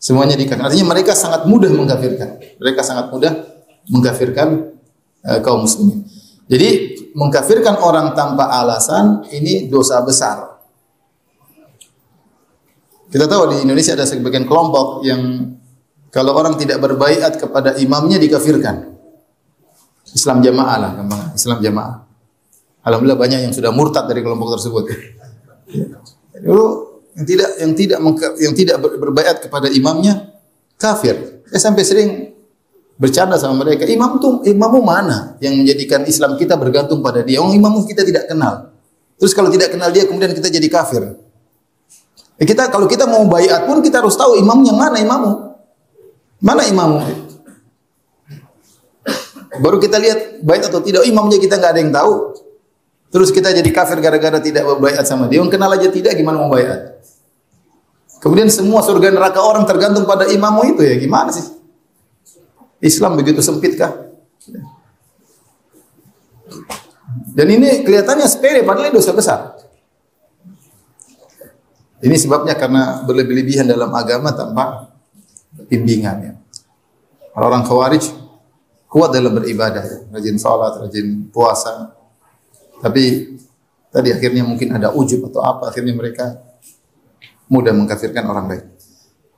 Semuanya dikafirkan. Artinya mereka sangat mudah mengkafirkan. Mereka sangat mudah mengkafirkan kaum muslimin. Jadi mengkafirkan orang tanpa alasan ini dosa besar. Kita tahu di Indonesia ada sebagian kelompok yang kalau orang tidak berbaiat kepada imamnya dikafirkan. Islam jamaah lah, gampang. Islam jamaah. Alhamdulillah banyak yang sudah murtad dari kelompok tersebut. Dulu yang tidak berbaiat kepada imamnya kafir. Saya sampai sering bercanda sama mereka, imammu mana yang menjadikan Islam kita bergantung pada dia? Imammu kita tidak kenal. Terus kalau tidak kenal dia kemudian kita jadi kafir. Kalau kita mau baiat pun kita harus tahu imam yang mana imammu. Mana imammu? Baru kita lihat baiat atau tidak. Imamnya kita nggak ada yang tahu. Terus kita jadi kafir gara-gara tidak berbaiat sama dia. Yang kenal aja tidak, gimana mau baiat? Kemudian semua surga neraka orang tergantung pada imammu itu ya, gimana sih? Islam begitu sempit kah? Dan ini kelihatannya sepele padahal ini dosa besar. Ini sebabnya karena berlebih-lebihan dalam agama tanpa bimbingan ya. Orang Khawarij kuat dalam beribadah ya, rajin salat, rajin puasa. Tapi tadi akhirnya mungkin ada ujub atau apa, akhirnya mereka mudah mengkafirkan orang lain.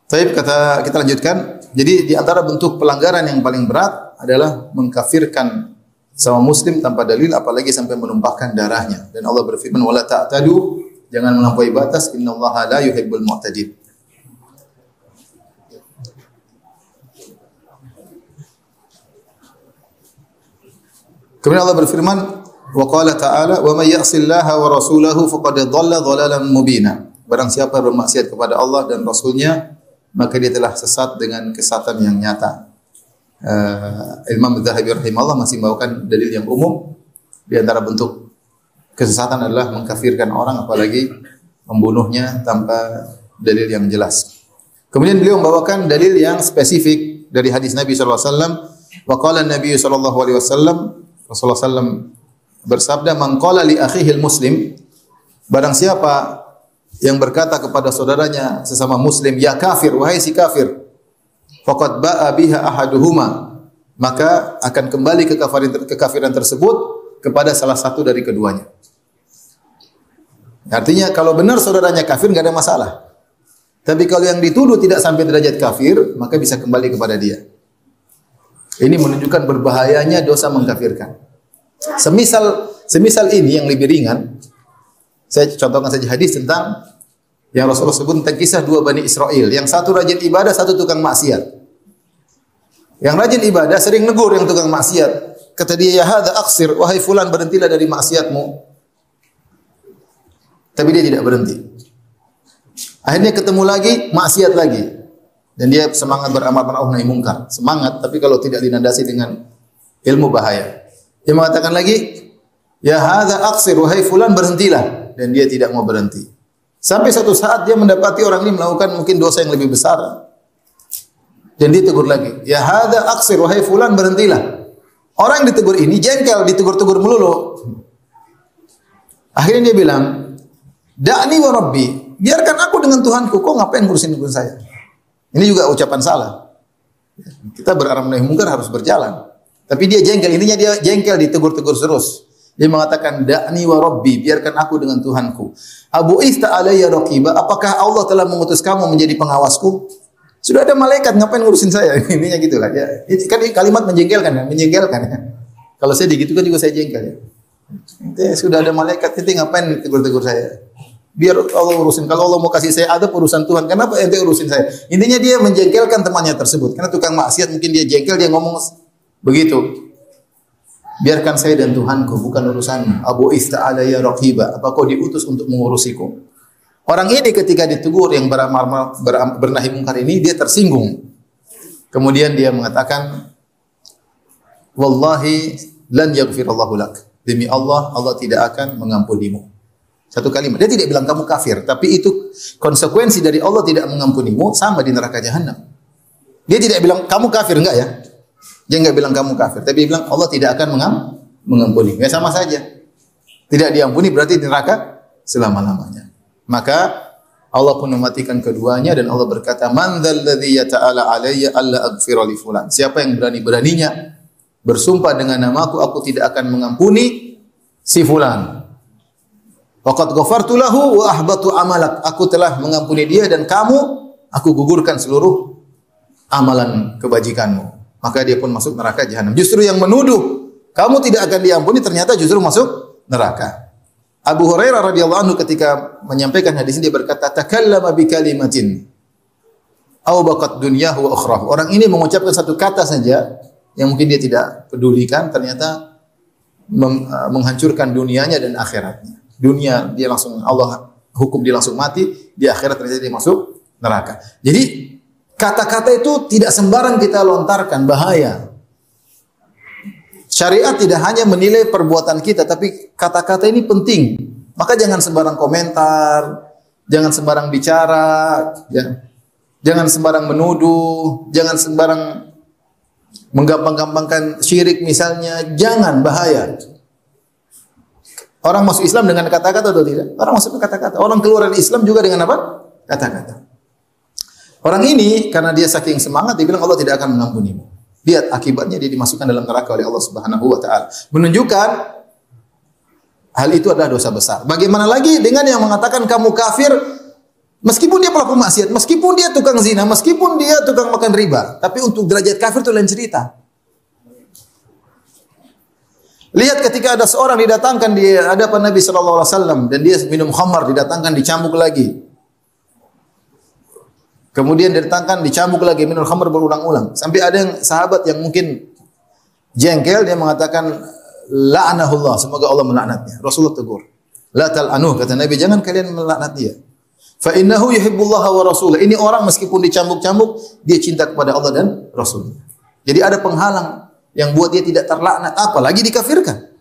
Baik, kita lanjutkan. Jadi di antara bentuk pelanggaran yang paling berat adalah mengkafirkan sama muslim tanpa dalil, apalagi sampai menumpahkan darahnya. Dan Allah berfirman, "Wala ta'tadu", jangan melampaui batas, "Innallaha la yuhibbul mu'tadin". Kemudian Allah berfirman, wa qala ta'ala, "Wa may ya'sillaha wa rasulahu faqad dhalla dhalalan mubina". Barang siapa bermaksiat kepada Allah dan Rasulnya, maka dia telah sesat dengan kesesatan yang nyata. Imam Az-Zahabi rahimahullah masih membawakan dalil yang umum. Di antara bentuk kesesatan adalah mengkafirkan orang, apalagi membunuhnya tanpa dalil yang jelas. Kemudian beliau membawakan dalil yang spesifik dari hadis Nabi sallallahu alaihi wasallam. Wa qala an-nabiy sallallahu alaihi wasallam, Rasulullah sallam bersabda, "Man qala li akhihi al-muslim", barang siapa yang berkata kepada saudaranya sesama muslim, "Ya kafir, wahai si kafir", faqad ba'a biha ahaduhuma, maka akan kembali kekafiran tersebut kepada salah satu dari keduanya. Artinya kalau benar saudaranya kafir enggak ada masalah. Tapi kalau yang dituduh tidak sampai derajat kafir, maka bisa kembali kepada dia. Ini menunjukkan berbahayanya dosa mengkafirkan. Semisal ini yang lebih ringan, saya contohkan saja hadis tentang yang Rasulullah sebut tentang kisah dua Bani Israel. Yang satu rajin ibadah, satu tukang maksiat. Yang rajin ibadah sering negur yang tukang maksiat. Kata dia, "Ya hadza aqsir", wahai fulan berhentilah dari maksiatmu. Tapi dia tidak berhenti. Akhirnya ketemu lagi, maksiat lagi. Dan dia semangat beramal ma'ruf nahi mungkar. Semangat, tapi kalau tidak dinandasi dengan ilmu bahaya. Dia mengatakan lagi, "Ya hadza aqsir", wahai fulan berhentilah. Dan dia tidak mau berhenti. Sampai satu saat dia mendapati orang ini melakukan mungkin dosa yang lebih besar. Dan dia tegur lagi, "Ya hadza aqsir", wahai fulan berhentilah. Orang yang ditegur ini jengkel, ditegur-tegur melulu. Akhirnya dia bilang, "Da'ni wa rabbi", biarkan aku dengan Tuhanku, kok ngapain ngurusin saya? Ini juga ucapan salah. Kita beramal nahi mungkar harus berjalan. Tapi dia jengkel, intinya dia jengkel, ditegur-tegur terus. Dia mengatakan, "Da'ni wa rabbi", biarkan aku dengan Tuhanku. "Abu ista alayya raqiba", apakah Allah telah mengutus kamu menjadi pengawasku? Sudah ada malaikat, ngapain ngurusin saya? Intinya gitulah ya. Ini kan kalimat menjengkelkan ya, menjengkelkan ya. Kalau saya digitukan juga saya jengkel ya. Intinya sudah ada malaikat, ente ngapain tegur-tegur saya? Biar Allah urusin. Kalau Allah mau kasih saya adab, urusan Tuhan. Kenapa ente urusin saya? Intinya dia menjengkelkan temannya tersebut. Karena tukang maksiat mungkin dia jengkel, dia ngomong begitu. "Biarkan saya dan Tuhanku, bukan urusanmu. Abu ista alayya raqiba", apa kau diutus untuk mengurusiku? Orang ini ketika ditegur yang bernahi mungkar ini, dia tersinggung. Kemudian dia mengatakan, "Wallahi lan yaghfirallahu lak", demi Allah, Allah tidak akan mengampunimu. Satu kalimat. Dia tidak bilang kamu kafir, tapi itu konsekuensi dari Allah tidak mengampunimu, sama di neraka jahanam. Dia tidak bilang kamu kafir, enggak ya? Dia enggak bilang kamu kafir, tapi dia bilang Allah tidak akan mengampuni. Ya sama saja. Tidak diampuni berarti di neraka selama-lamanya. Maka Allah pun mematikan keduanya dan Allah berkata, "Man dzalladzi yata'ala alayya alla aghfira li fulan." Siapa yang berani-beraninya bersumpah dengan namaku, aku tidak akan mengampuni si fulan. Faqad ghafartu lahu wa ahbatu amalak. Aku telah mengampuni dia dan aku gugurkan seluruh amalan kebajikanmu. Maka dia pun masuk neraka jahanam. Justru yang menuduh kamu tidak akan diampuni ternyata justru masuk neraka. Abu Hurairah radhiyallahu anhu ketika menyampaikan hadis ini dia berkata, "Takallama bi kalimatin aw baqat dunyahu wa ukhrahu." Orang ini mengucapkan satu kata saja yang mungkin dia tidak pedulikan, ternyata menghancurkan dunianya dan akhiratnya. Dunia dia langsung Allah hukum dia langsung mati, di akhirat ternyata dia masuk neraka. Jadi kata-kata itu tidak sembarang kita lontarkan, bahaya. Syariat tidak hanya menilai perbuatan kita, tapi kata-kata ini penting. Maka jangan sembarang komentar, jangan sembarang bicara, jangan sembarang menuduh, jangan sembarang menggampang-gampangkan syirik misalnya, jangan, bahaya. Orang masuk Islam dengan kata-kata atau tidak? Orang masuk dengan kata-kata. Orang keluar dari Islam juga dengan apa? Kata-kata. Orang ini karena dia saking semangat dia bilang Allah tidak akan mengampunimu. Lihat akibatnya dia dimasukkan dalam neraka oleh Allah Subhanahu wa taala. Menunjukkan hal itu adalah dosa besar. Bagaimana lagi dengan yang mengatakan kamu kafir meskipun dia pelaku maksiat, meskipun dia tukang zina, meskipun dia tukang makan riba, tapi untuk derajat kafir itu lain cerita. Lihat ketika ada seorang didatangkan di hadapan Nabi sallallahu alaihi wasallam dan dia minum khamar, didatangkan dicambuk lagi. Kemudian didatangkan dicambuk lagi, minum khamar berulang-ulang. Sampai ada yang sahabat yang mungkin jengkel, dia mengatakan la'anahullah, semoga Allah melaknatnya. Rasulullah tegur. La tal'anuh, kata Nabi, jangan kalian melaknat dia. Fa innahu yuhibbullaha wa rasulah. Ini orang meskipun dicambuk-cambuk, dia cinta kepada Allah dan Rasulnya. Jadi ada penghalang yang buat dia tidak terlaknat, apalagi dikafirkan.